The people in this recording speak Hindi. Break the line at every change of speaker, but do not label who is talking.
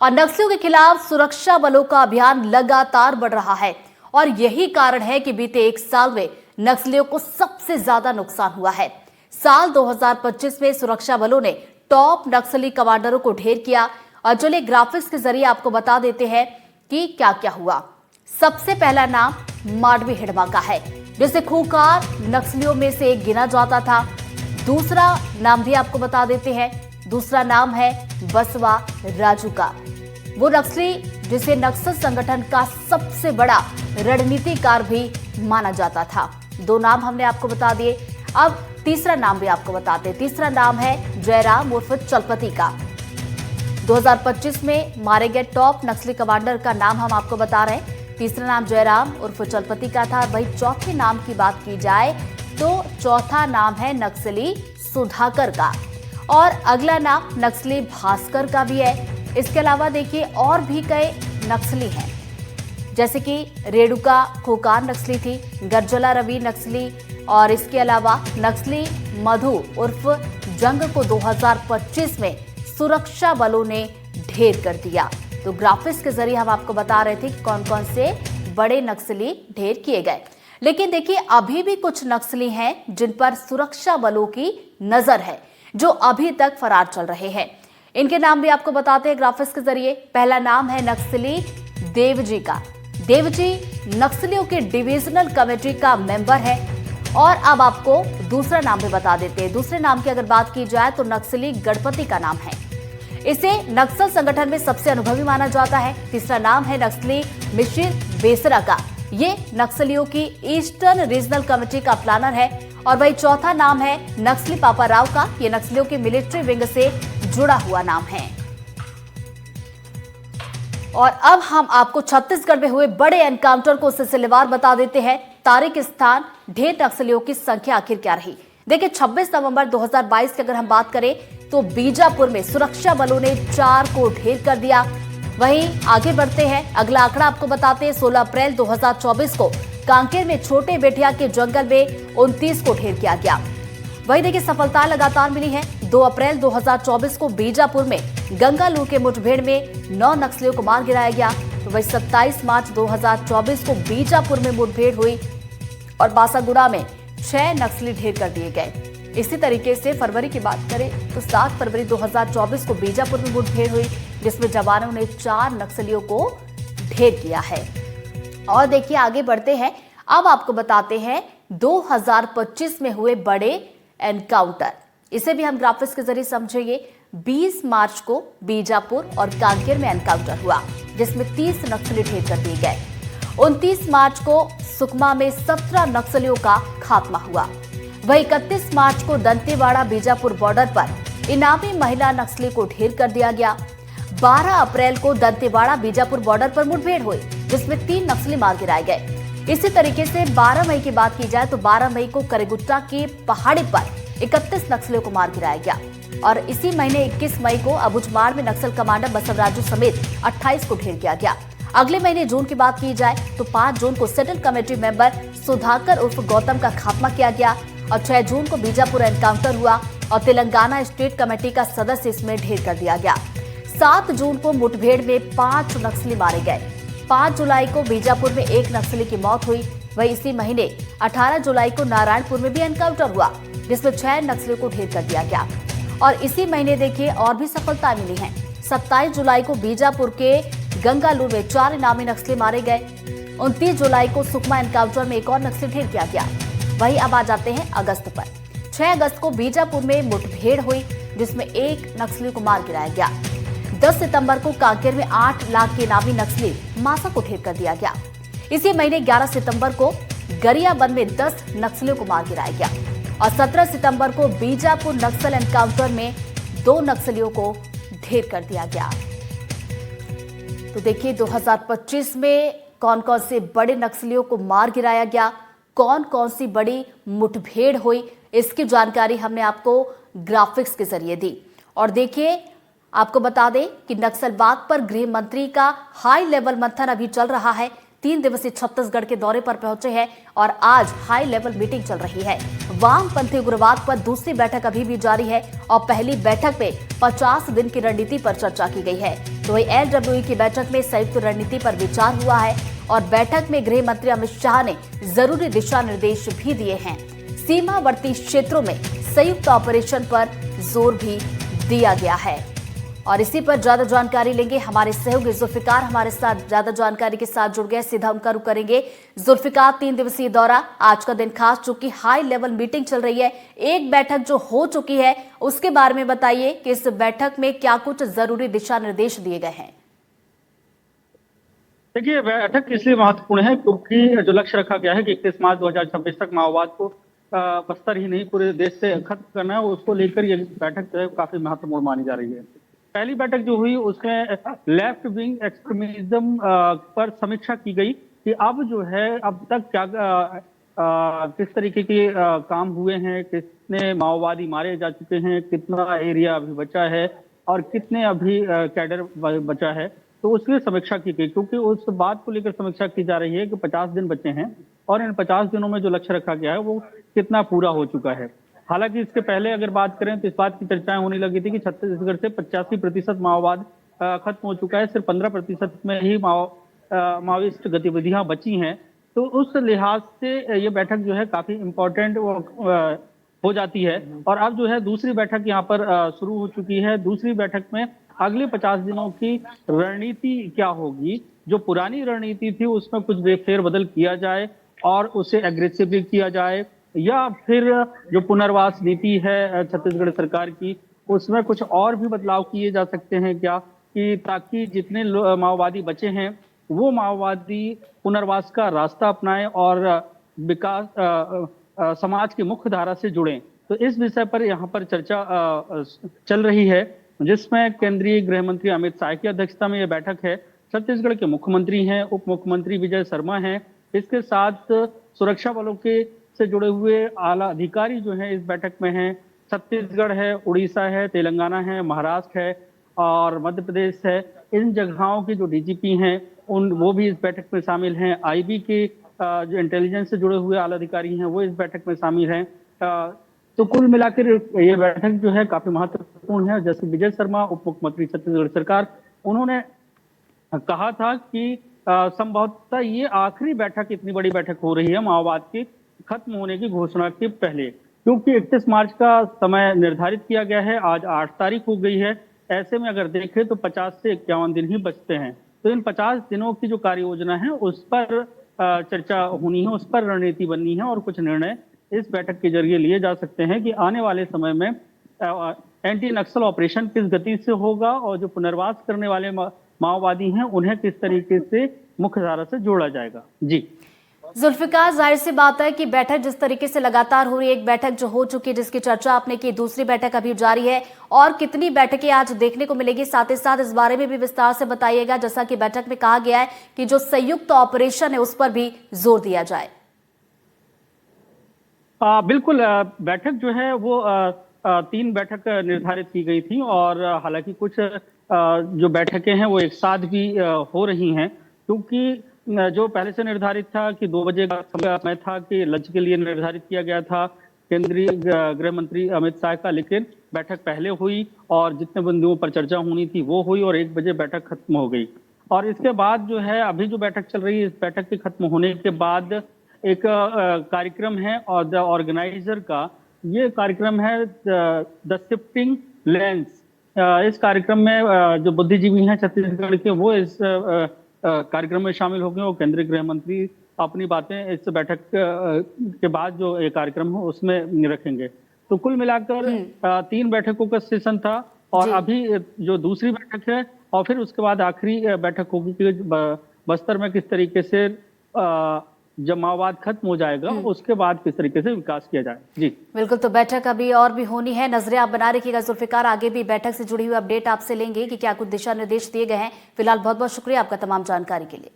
और नक्सलियों के खिलाफ सुरक्षा बलों का अभियान लगातार बढ़ रहा है और यही कारण है कि बीते एक साल में नक्सलियों को सबसे ज्यादा नुकसान हुआ है। साल 2025 में सुरक्षा बलों ने टॉप नक्सली कमांडरों को ढेर किया और चलिए ग्राफिक्स के जरिए आपको बता देते हैं कि क्या क्या हुआ। सबसे पहला नाम माडवी हिडमा का है, जिसे खूंखार नक्सलियों में से एक गिना जाता था। दूसरा नाम भी आपको बता देते हैं, दूसरा नाम है बसवा राजू का, वो नक्सली जिसे नक्सल संगठन का सबसे बड़ा रणनीतिकार भी माना जाता था। दो नाम हमने आपको बता दिए, अब तीसरा नाम भी आपको बताते हैं। तीसरा नाम है जयराम उर्फ चलपति का। 2025 में मारे गए टॉप नक्सली कमांडर का नाम हम आपको बता रहे हैं। तीसरा नाम जयराम उर्फ चलपति का था। वही चौथे नाम की बात की जाए तो चौथा नाम है नक्सली सुधाकर का और अगला नाम नक्सली भास्कर का भी है। इसके अलावा देखिए और भी कई नक्सली हैं, जैसे कि रेणुका खूंखार नक्सली थी, गर्जला रवि नक्सली और इसके अलावा नक्सली मधु उर्फ जंग को 2025 में सुरक्षा बलों ने ढेर कर दिया। तो ग्राफिक्स के जरिए हम आपको बता रहे थे कि कौन कौन से बड़े नक्सली ढेर किए गए। लेकिन देखिए अभी भी कुछ नक्सली हैं जिन पर सुरक्षा बलों की नजर है, जो अभी तक फरार चल रहे हैं। इनके नाम भी आपको बताते हैं ग्राफिक्स के जरिए। पहला नाम है नक्सली देवजी का। देवजी नक्सलियों के डिविजनल कमेटी का मेंबर है। और अब आपको दूसरा नाम भी बता देते हैं। दूसरे नाम की अगर बात की जाए तो नक्सली गणपति का नाम है। इसे नक्सल संगठन में सबसे अनुभवी माना जाता है। तीसरा नाम है नक्सली मिशिर बेसरा का। ये नक्सलियों की ईस्टर्न रीजनल कमेटी का प्लानर है। और वही चौथा नाम है नक्सली पापा राव का। ये नक्सलियों के मिलिट्री विंग से जुड़ा हुआ नाम है। और अब हम आपको छत्तीसगढ़ में हुए बड़े एनकाउंटर को सिलसिलेवार बता देते हैं। तारीख, स्थान, ढेर नक्सलियों की संख्या आखिर क्या रही। देखिए 26 नवंबर 2022 की अगर हम बात करें तो बीजापुर में सुरक्षा बलों ने 4 को ढेर कर दिया। वहीं आगे बढ़ते हैं, अगला आंकड़ा आपको बताते हैं। 16 अप्रैल 2024 को कांकेर में छोटे बेटिया के जंगल में 29 को ढेर किया गया। वहीं देखिए सफलता लगातार मिली है। 2 अप्रैल 2024 को बीजापुर में गंगालूर के मुठभेड़ में 9 नक्सलियों को मार गिराया गया। तो वही 27 मार्च 2024 को बीजापुर में मुठभेड़ हुई और बासागुड़ा में 6 नक्सली ढेर कर दिए गए। इसी तरीके से फरवरी की बात करें तो 7 फरवरी 2024 को बीजापुर में मुठभेड़ हुई, जिसमें जवानों ने 4 नक्सलियों को ढेर किया है। और देखिए आगे बढ़ते हैं, अब आपको बताते हैं 2025 में हुए बड़े एनकाउंटर। इसे भी हम ग्राफिक्स के जरिए समझेंगे। 20 मार्च को बीजापुर और कांकेर में एनकाउंटर हुआ, जिसमें 30 नक्सली ढेर कर दिए गए। 29 मार्च को सुकमा में 17 नक्सलियों का खात्मा हुआ। वही 31 मार्च को दंतेवाड़ा बीजापुर बॉर्डर पर इनामी महिला नक्सली को ढेर कर दिया गया। 12 अप्रैल को दंतेवाड़ा बीजापुर बॉर्डर पर मुठभेड़ हुई, जिसमें 3 नक्सली मार गिराए गए। इसी तरीके से 12 मई की बात की जाए तो 12 मई को करेगुट्टा की पहाड़ी पर 31 नक्सलियों को मार गिराया गया। और इसी महीने 21 मई को अबुझमाड़ में नक्सल कमांडर बसवराजू समेत 28 को ढेर किया गया। अगले महीने जून की बात की जाए तो 5 जून को सेटल कमेटी मेंबर सुधाकर उर्फ गौतम का खात्मा किया गया और 6 जून को बीजापुर एनकाउंटर हुआ और तेलंगाना स्टेट कमेटी का सदस्य इसमें ढेर कर दिया गया। 7 जून को मुठभेड़ में 5 नक्सली मारे गए। 5 जुलाई को बीजापुर में 1 नक्सली की मौत हुई। वही इसी महीने 18 जुलाई को नारायणपुर में भी एनकाउंटर हुआ, जिसमें 6 नक्सलियों को ढेर कर दिया गया। और इसी महीने देखिए और भी सफलता मिली है। 27 जुलाई को बीजापुर के गंगालूर में 4 इनामी नक्सली मारे गए। 29 जुलाई को सुकमा एनकाउंटर में एक और नक्सली ढेर किया गया। वही अब आ जाते हैं अगस्त पर। 6 अगस्त को बीजापुर में मुठभेड़ हुई, जिसमें 1 नक्सली को मार गिराया गया। 10 सितंबर को कांकेर में 8 लाख के इनामी नक्सली मासा को ढेर कर दिया गया। इसी महीने 11 सितंबर को गरियाबंद में 10 नक्सलियों को मार गिराया गया और 17 सितंबर को बीजापुर नक्सल एनकाउंटर में 2 नक्सलियों को ढेर कर दिया गया। तो देखिए 2025 में कौन कौन से बड़े नक्सलियों को मार गिराया गया, कौन कौन सी बड़ी मुठभेड़ हुई, इसकी जानकारी हमने आपको ग्राफिक्स के जरिए दी। और देखिए आपको बता दें कि नक्सलवाद पर गृह मंत्री का हाई लेवल मंथन अभी चल रहा है। 3 दिवसीय छत्तीसगढ़ के दौरे पर पहुंचे हैं और आज हाई लेवल मीटिंग चल रही है। वामपंथी उग्रवाद पर दूसरी बैठक अभी भी जारी है और पहली बैठक में 50 दिन की रणनीति पर चर्चा की गई है। तो वही LWE की बैठक में संयुक्त रणनीति पर विचार हुआ है और बैठक में गृह मंत्री अमित शाह ने जरूरी दिशा निर्देश भी दिए हैं। सीमावर्ती क्षेत्रों में संयुक्त ऑपरेशन पर जोर भी दिया गया है और इसी पर ज्यादा जानकारी लेंगे हमारे सहयोगी जुल्फिकार हमारे साथ ज्यादा जानकारी के साथ जुड़ गए। सीधा उनका रुख करेंगे। जुल्फिकार, 3 दिवसीय दौरा, आज का दिन खास, चूंकि हाई लेवल मीटिंग चल रही है, एक बैठक जो हो चुकी है उसके बारे में बताइए कि इस बैठक में क्या कुछ जरूरी दिशा निर्देश दिए गए हैं।
देखिए, बैठक इसलिए महत्वपूर्ण है क्योंकि जो लक्ष्य रखा गया है कि 31 मार्च 2026 तक माओवाद को बस्तर ही नहीं पूरे देश से खत्म करना है, उसको लेकर ये बैठक जो है काफी महत्वपूर्ण मानी जा रही है। पहली बैठक जो हुई उसमें लेफ्ट विंग एक्सट्रीमिज्म पर समीक्षा की गई कि अब जो है अब तक क्या किस तरीके के काम हुए हैं, कितने माओवादी मारे जा चुके हैं, कितना एरिया अभी बचा है और कितने अभी कैडर बचा है। तो उसकी समीक्षा की गई क्योंकि उस बात को लेकर समीक्षा की जा रही है कि 50 दिन बचे हैं और इन 50 दिनों में जो लक्ष्य रखा गया है वो कितना पूरा हो चुका है। हालांकि इसके पहले अगर बात करें तो इस बात की चर्चाएं होने लगी थी कि छत्तीसगढ़ से 85% माओवाद खत्म हो चुका है, सिर्फ 15% में ही माओवादिस्ट गतिविधियां बची हैं। तो उस लिहाज से ये बैठक जो है काफी इम्पोर्टेंट हो जाती है और अब जो है दूसरी बैठक यहाँ पर शुरू हो चुकी है। दूसरी बैठक में अगले 50 दिनों की रणनीति क्या होगी, जो पुरानी रणनीति थी उसमें कुछ फेरबदल किया जाए और उसे एग्रेसिवली किया जाए, या फिर जो पुनर्वास नीति है छत्तीसगढ़ सरकार की उसमें कुछ और भी बदलाव किए जा सकते हैं क्या, कि ताकि जितने माओवादी बचे हैं वो माओवादी पुनर्वास का रास्ता अपनाएं और विकास समाज की मुख्य धारा से जुड़ें। तो इस विषय पर यहाँ पर चर्चा चल रही है, जिसमें केंद्रीय गृह मंत्री अमित शाह की अध्यक्षता में यह बैठक है। छत्तीसगढ़ के मुख्यमंत्री हैं, उप मुख्यमंत्री विजय शर्मा हैं, इसके साथ सुरक्षा बलों के से जुड़े हुए आला अधिकारी जो हैं इस बैठक में हैं। छत्तीसगढ़ है, उड़ीसा है, तेलंगाना है, महाराष्ट्र है और मध्य प्रदेश है। इन जगहों के जो DGP हैं वो भी इस बैठक में शामिल हैं। IB के जो इंटेलिजेंस से जुड़े हुए आला अधिकारी हैं वो इस बैठक में शामिल हैं। तो कुल मिलाकर ये बैठक जो है काफी महत्वपूर्ण है। जैसे विजय शर्मा, उप मुख्यमंत्री छत्तीसगढ़ सरकार, उन्होंने कहा था कि संभवतः ये आखिरी बैठक, इतनी बड़ी बैठक हो रही है माओवाद की खत्म होने की घोषणा के पहले, क्योंकि 31 मार्च का समय निर्धारित किया गया है, आज 8 तारीख हो गई है। ऐसे में अगर देखें तो 50 से 51 दिन ही बचते हैं। तो इन 50 दिनों की जो कार्य योजना है उस पर चर्चा होनी है, उस पर रणनीति बननी है और कुछ निर्णय इस बैठक के जरिए लिए जा सकते हैं कि आने वाले समय में एंटी नक्सल ऑपरेशन किस गति से होगा और जो पुनर्वास करने वाले माओवादी हैं उन्हें किस तरीके से मुख्य धारा से जोड़ा जाएगा। जी
जुल्फिकार, जाहिर सी बात है कि बैठक जिस तरीके से लगातार हो रही है, एक बैठक जो हो चुकी है जिसकी चर्चा आपने की, दूसरी बैठक अभी जारी है और कितनी बैठकें आज देखने को मिलेगी, साथ ही साथ इस बारे में भी विस्तार से बताइएगा। जैसा कि बैठक में कहा गया है कि जो संयुक्त ऑपरेशन है उस पर भी जोर दिया जाए।
बिल्कुल, बैठक जो है वो 3 बैठक निर्धारित की गई थी और हालांकि कुछ जो बैठकें हैं वो एक साथ भी हो रही हैं, क्योंकि जो पहले से निर्धारित था कि 2 बजे का समय था कि लंच के लिए निर्धारित किया गया था केंद्रीय गृह मंत्री अमित शाह का, लेकिन बैठक पहले हुई और जितने बिंदुओं पर चर्चा होनी थी वो हुई और 1 बजे बैठक खत्म हो गई। और इसके बाद जो है अभी जो बैठक चल रही है, इस बैठक के खत्म होने के बाद एक कार्यक्रम है और द ऑर्गेनाइजर का, ये कार्यक्रम है द शिफ्टिंग लेंस। इस कार्यक्रम में जो बुद्धिजीवी हैं छत्तीसगढ़ के वो इस कार्यक्रम में शामिल हो गए और केंद्रीय गृह मंत्री अपनी बातें इस बैठक के बाद जो ये कार्यक्रम हो उसमें रखेंगे। तो कुल मिलाकर 3 बैठकों का सेशन था और अभी जो दूसरी बैठक है और फिर उसके बाद आखिरी बैठक होगी कि बस्तर में किस तरीके से जब माओवाद खत्म हो जाएगा उसके बाद किस तरीके से विकास किया जाए। जी
बिल्कुल, तो बैठक अभी और भी होनी है, नजरें आप बना रखिएगा जुल्फिकार। आगे भी बैठक से जुड़ी हुई अपडेट आपसे लेंगे कि क्या कुछ दिशा निर्देश दिए गए हैं। फिलहाल बहुत बहुत शुक्रिया आपका तमाम जानकारी के लिए।